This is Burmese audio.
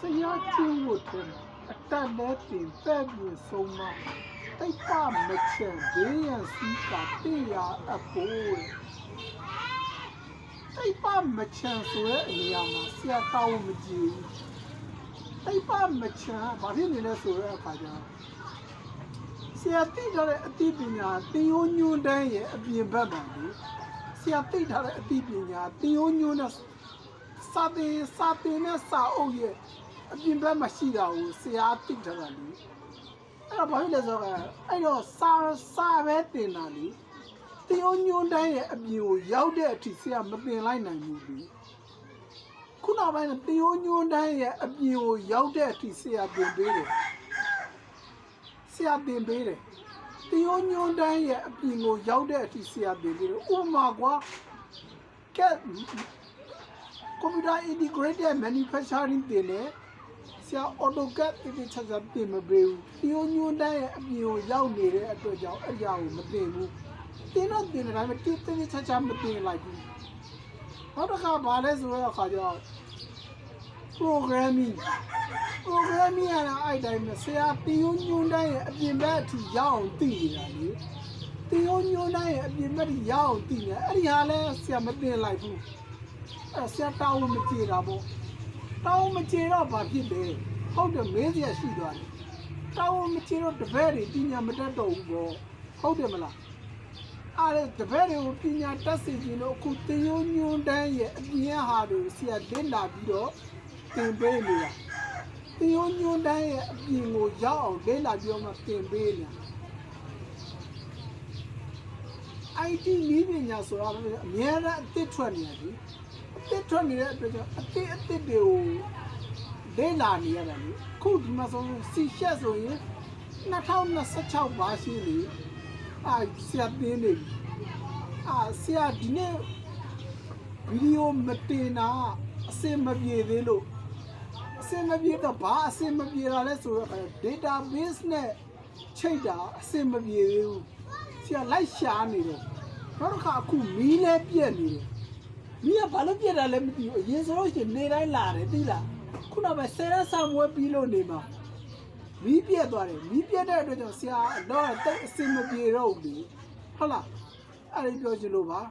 ဆရာကျင်းဝတ်တယ်အတက်နဲ့တင်ပဲ့ပြီးဆုံးမတိတ်ပါမချန်ဘေးရန်စီးကတေးရအဖို့တိတ်ပါမချန်ဆိုတဲ့အနေရာမှာဆရာတောင်းမကြည့်ဘူးတိတ်ပါမချန်ဘာဖြစ်နေလဲဆိုတဲ့အခါကျဆရာသိထားတဲ့အသိပညာတင်ယိုးညွန်းတန်းရဲ့အပြင်ဘက်မှာလေဆရာသိထားတဲ့အသိပညာတင်ယိုးညွန်းတဲ့စာသင်နဲ့စာအုပ်ရဲ့အပြင်ဘက်မှာရှိတာကိုဆရာသိထားတာလေအဲ့တော့ဘာဖြစ်လဲဆိုတော့အဲ့တော့စာပဲတင်တာလေတင်ယိုးညွန်းတန်းရဲ့အပြင်ကိုရောက်တဲ့အထိဆရာမတင်လိုက်နိုင်ဘူးလေခုနောက်ပိုင်းတင်ယိုးညွန်းတန်းရဲ့အပြင်ကိုရောက်တဲ့အထိဆရာတင်ပေးတယ်ဆရာတင်ပေးတယ်တင်ယိုးညွန်းတန်းရဲ့အပြင်ကိုရောက်တဲ့အထိဆရာတင်ပေးတယ်ဥပမာကွာကဲcomputer integrated manufacturing တင်တယ်ဆရာ AutoCAD တိကျချာတင်မပေးဘူးတင်ယိုးညွန်းတန်းရဲ့အပြင်ကိုရောက်နေတဲ့အတွက်ကြောင့်အဲ့ဒါကိုမတင်ဘူးတင်တော့တင်တယ်ဒါပေမဲ့တိကျချာမတင်လိုက်ဘူးနောက်တစ်ခါဘာလဲဆိုတော့အခါကျတော့ programming ကလည်းအဲ့တိုင်းပဲဆရာတင်ယိုးညွန်းတန်းရဲ့အပြင်ဘက်အထိရောက်အောင်သိနေတာလေတင်ယိုးညွန်းတန်းရဲ့အပြင်ဘက်အထိရောက်အောင်သိနေအဲ့ဒီဟာလဲဆရာမတင်လိုက်ဘူးအဲ့ဆရာတောင်းမကြည့်တာပေါ့တောင်းမကြည့်တော့ဘာဖြစ်လဲဟုတ်တယ်မေးစရာရှိသွားတယ်တောင်းမကြည့်တော့တပည့်တွေပညာမတတ်တော့ဘူးပေါ့ဟုတ်တယ်မလားအဲ့ဒါတပည့်တွေကိုပညာတတ်စေခြင်းလို့အခုတင်ယိုးညွန်းတန်းရဲ့အပြင်ဟာတွေဆရာလေ့လာပြီးတော့သင်ပေးနေတာတင်ယိုးညွန်းတန်းရဲ့အပြင်ကိုရောက်အောင်လေ့လာပြီးတော့မှသင်ပေးနေတာ IT နည်းပညာဆိုတာအများအားအသစ်ထွက်နေတယ်အသစ်ထွက်နေတဲ့အတွက်ကြောင့်အသစ်တွေကိုလေ့လာနေရတာလေခုဒီမှာဆိုရင်စီရှက်ဆိုရင်2026ပါရှိလေဆရာတင်းနေပြီဆရာဒီနေ့ဗီဒီယိုမတင်တာအစင်မပြေသေးလို့အစင်မပြေတော့ဘာအစင်မပြေတာလဲဆိုတော့ database နဲ့ချိတ်တာအစင်မပြေသေးဘူးဆရာလိုက်ရှာနေတယ်နောက်တစ်ခါအခုမီးလဲပြက်နေတယ်မီးကဘာလို့ပြက်တာလဲမသိဘူးအရင်ဆိုလို့ရှိရင်နေတိုင်းလာတယ်သိလားခုနောက်ပိုင်းဆယ်ရက်ဆာမွေးပြီးလို့နေမှာမီးပြက်သွားတယ်မီးပြက်တဲ့အတွက်ကြောင့်ဆရာတော့တိတ်အစင်မပြေတော့ဘူးဟုတ်လားအဲ့ဒီပြောချင်လို့ပါ